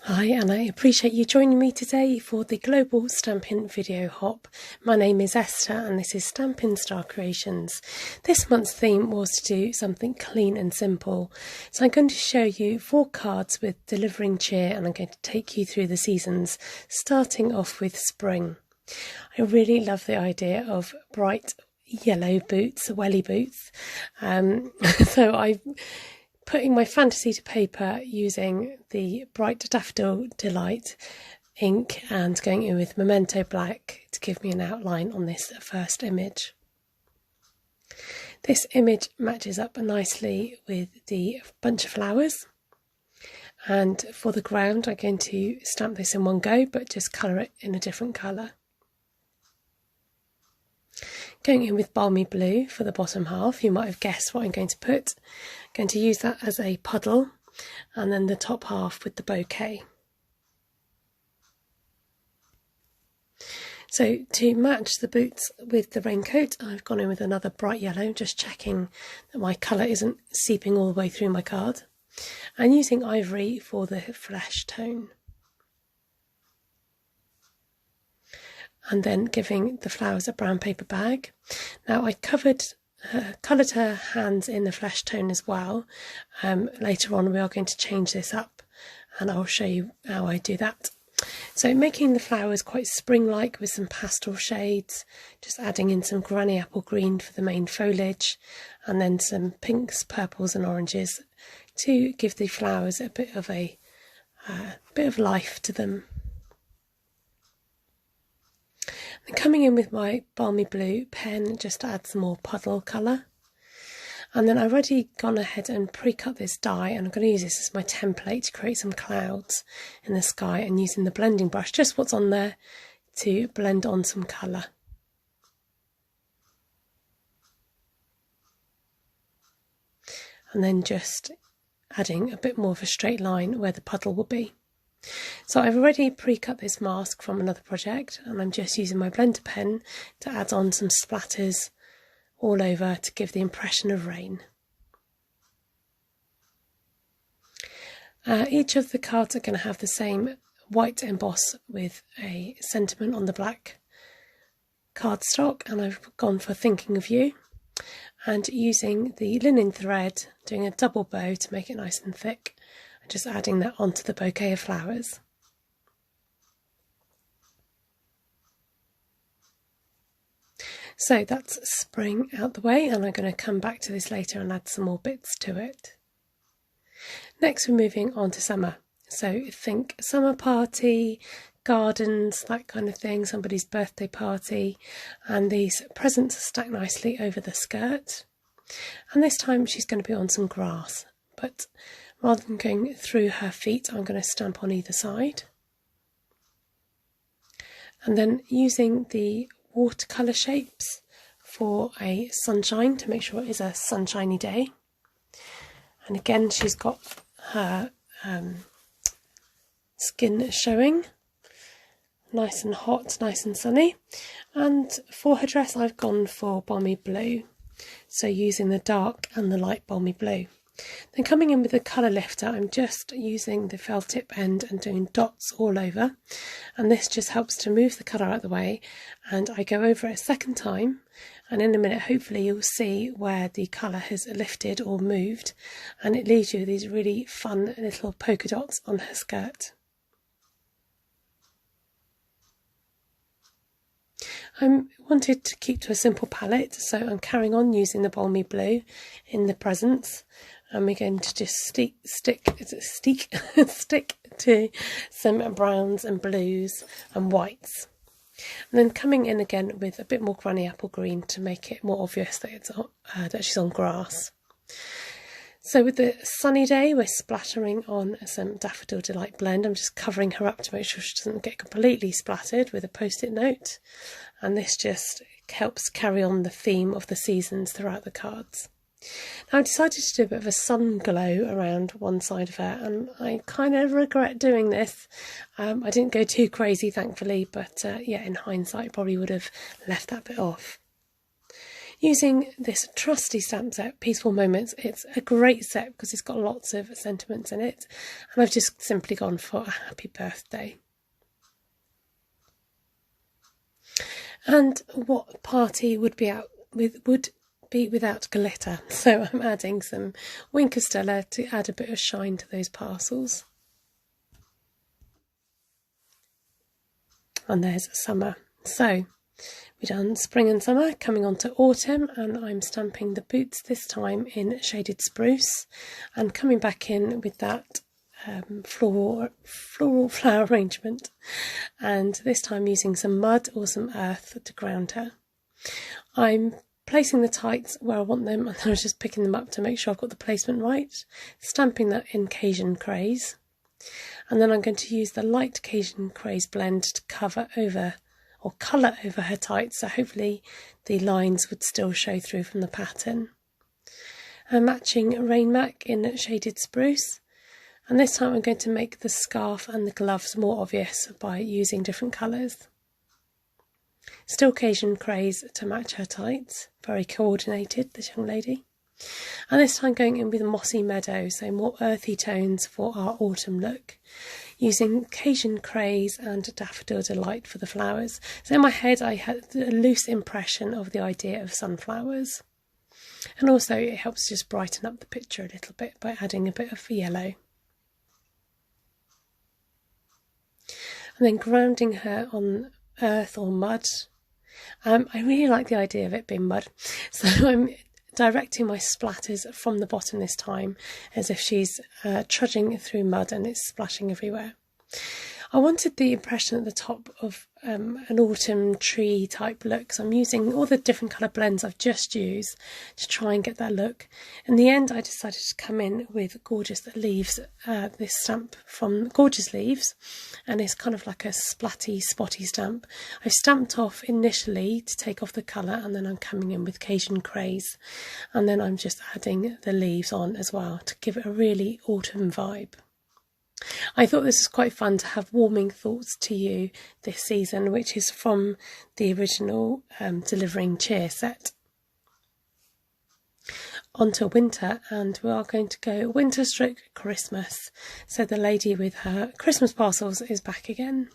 Hi, and I appreciate you joining me today for the Global Stampin Video Hop. My name is Esther and this is Stampin' Star Creations. This month's theme was to do something clean and simple. So I'm going to show you 4 cards with delivering cheer, and I'm going to take you through the seasons, starting off with spring. I really love the idea of bright yellow boots, welly boots. So I'm putting my fantasy to paper using the Bright Daffodil Delight ink and going in with Memento Black to give me an outline on this first image. This image matches up nicely with the bunch of flowers, and for the ground I'm going to stamp this in one go but just colour it in a different colour. Going in with Balmy Blue for the bottom half. You might have guessed what I'm going to put. I'm going to use that as a puddle, and then the top half with the bouquet. So to match the boots with the raincoat, I've gone in with another bright yellow, just checking that my colour isn't seeping all the way through my card, and using ivory for the flesh tone. And then giving the flowers a brown paper bag. Now I coloured her hands in the flesh tone as well. Later on we are going to change this up and I'll show you how I do that. So making the flowers quite spring-like with some pastel shades, just adding in some granny apple green for the main foliage, and then some pinks, purples and oranges to give the flowers a bit of life to them. And coming in with my Balmy Blue pen just to add some more puddle colour. And then I've already gone ahead and pre-cut this die, and I'm going to use this as my template to create some clouds in the sky, and using the blending brush, just what's on there, to blend on some colour. And then just adding a bit more of a straight line where the puddle will be. So I've already pre-cut this mask from another project, and I'm just using my blender pen to add on some splatters all over to give the impression of rain. Each of the cards are going to have the same white emboss with a sentiment on the black cardstock, and I've gone for Thinking of You, and using the linen thread, doing a double bow to make it nice and thick. Just adding that onto the bouquet of flowers. So that's spring out the way, and I'm going to come back to this later and add some more bits to it. Next we're moving on to summer. So think summer party, gardens, that kind of thing, somebody's birthday party, and these presents are stacked nicely over the skirt. And this time she's going to be on some grass, but rather than going through her feet, I'm going to stamp on either side. And then using the watercolour shapes for a sunshine to make sure it is a sunshiny day. And again, she's got her skin showing, nice and hot, nice and sunny. And for her dress, I've gone for Balmy Blue, so using the dark and the light Balmy Blue. Then coming in with the colour lifter, I'm just using the felt tip end and doing dots all over, and this just helps to move the colour out of the way, and I go over it a second time, and in a minute hopefully you'll see where the colour has lifted or moved, and it leaves you with these really fun little polka dots on her skirt. I wanted to keep to a simple palette, so I'm carrying on using the Balmy Blue in the presents, and we're going to just stick to some browns and blues and whites. And then coming in again with a bit more granny apple green to make it more obvious that it's that she's on grass. So with the sunny day, we're splattering on some Daffodil Delight blend. I'm just covering her up to make sure she doesn't get completely splattered with a post-it note. And this just helps carry on the theme of the seasons throughout the cards. Now I decided to do a bit of a sun glow around one side of her, and I kind of regret doing this. I didn't go too crazy, thankfully, but yeah, in hindsight I probably would have left that bit off. Using this trusty stamp set, Peaceful Moments, it's a great set because it's got lots of sentiments in it, and I've just simply gone for a happy birthday. And what party would be without glitter? So I'm adding some Wink of Stella to add a bit of shine to those parcels. And there's summer. So we've done spring and summer, coming on to autumn, and I'm stamping the boots this time in Shaded Spruce and coming back in with that floral flower arrangement, and this time using some mud or some earth to ground her. I'm placing the tights where I want them, and I was just picking them up to make sure I've got the placement right, stamping that in Cajun Craze, and then I'm going to use the light Cajun Craze blend to cover over or colour over her tights, so hopefully the lines would still show through from the pattern. I'm matching Rain Mac in Shaded Spruce, and this time I'm going to make the scarf and the gloves more obvious by using different colours. Still Cajun Craze to match her tights, very coordinated, this young lady. And this time going in with Mossy Meadow, so more earthy tones for our autumn look, using Cajun Craze and Daffodil Delight for the flowers. So in my head I had a loose impression of the idea of sunflowers. And also it helps just brighten up the picture a little bit by adding a bit of yellow. And then grounding her on earth or mud. I really like the idea of it being mud, so I'm directing my splatters from the bottom this time as if she's trudging through mud and it's splashing everywhere. I wanted the impression at the top of an autumn tree type look, so I'm using all the different colour blends I've just used to try and get that look. In the end I decided to come in with Gorgeous Leaves, this stamp from Gorgeous Leaves, and it's kind of like a splatty spotty stamp. I've stamped off initially to take off the colour, and then I'm coming in with Cajun Craze, and then I'm just adding the leaves on as well to give it a really autumn vibe. I thought this was quite fun to have Warming Thoughts to You this season, which is from the original Delivering Cheer set. On to winter, and we are going to go winter stroke Christmas. So the lady with her Christmas parcels is back again.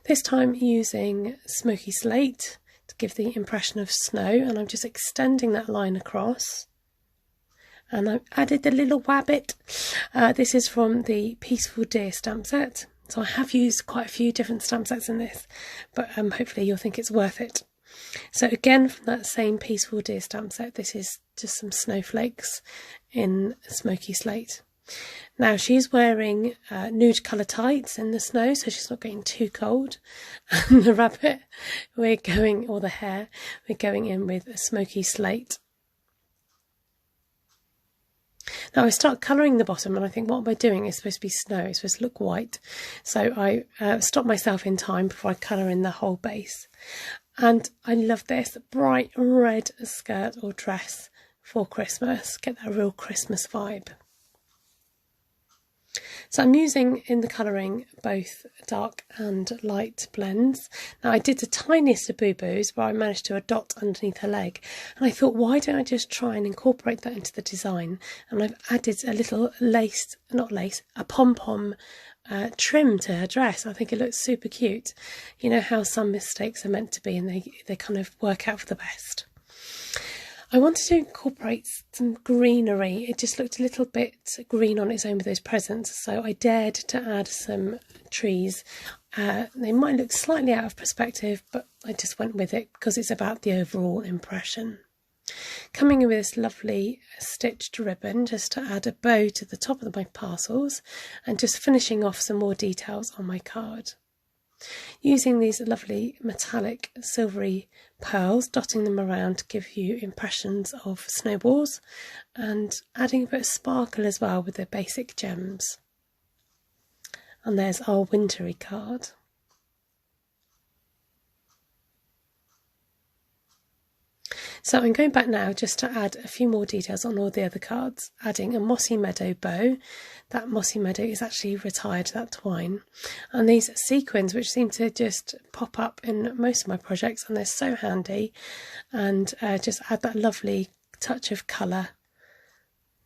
This time using Smoky Slate to give the impression of snow, and I'm just extending that line across. And I've added the little wabbit. This is from the Peaceful Deer stamp set. So I have used quite a few different stamp sets in this, but hopefully you'll think it's worth it. So again, from that same Peaceful Deer stamp set, this is just some snowflakes in Smoky Slate. Now she's wearing nude colour tights in the snow, so she's not getting too cold. And the rabbit, or the hare, we're going in with a Smoky Slate. Now I start colouring the bottom and I think, what am I doing? It's supposed to be snow, it's supposed to look white. So I stop myself in time before I colour in the whole base. And I love this bright red skirt or dress for Christmas. Get that real Christmas vibe. So I'm using in the colouring both dark and light blends. Now I did the tiniest of boo-boos where I managed to dot underneath her leg, and I thought, why don't I just try and incorporate that into the design? And I've added a little a pom-pom trim to her dress. I think it looks super cute. You know how some mistakes are meant to be and they kind of work out for the best. I wanted to incorporate some greenery. It just looked a little bit green on its own with those presents, so I dared to add some trees. They might look slightly out of perspective, but I just went with it because it's about the overall impression. Coming in with this lovely stitched ribbon just to add a bow to the top of my parcels, and just finishing off some more details on my card. Using these lovely metallic silvery pearls, dotting them around to give you impressions of snowballs, and adding a bit of sparkle as well with the basic gems. And there's our wintry card. So I'm going back now just to add a few more details on all the other cards, adding a mossy meadow bow. That mossy meadow is actually retired, that twine. And these sequins, which seem to just pop up in most of my projects, and they're so handy, and just add that lovely touch of colour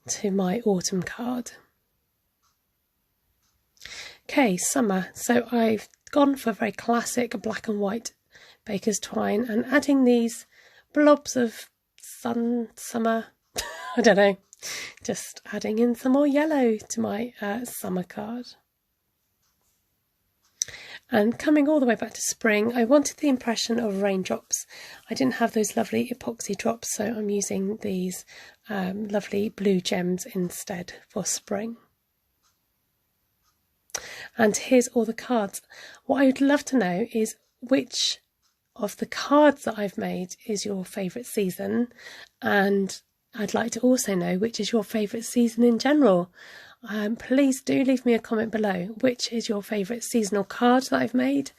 to my autumn card. Okay, summer. So I've gone for very classic black and white baker's twine and adding these blobs of summer, I don't know, just adding in some more yellow to my summer card. And coming all the way back to spring, I wanted the impression of raindrops. I didn't have those lovely epoxy drops, so I'm using these lovely blue gems instead for spring. And here's all the cards. What I would love to know is which of the cards that I've made is your favourite season, and I'd like to also know which is your favourite season in general. Please do leave me a comment below. Which is your favourite seasonal card that I've made,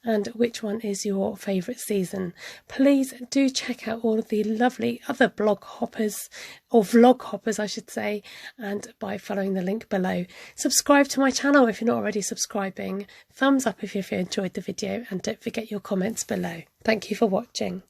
and which one is your favourite season? Please do check out all of the lovely other blog hoppers, or vlog hoppers I should say, and by following the link below. Subscribe to my channel if you're not already subscribing. Thumbs up if you've enjoyed the video, and don't forget your comments below. Thank you for watching.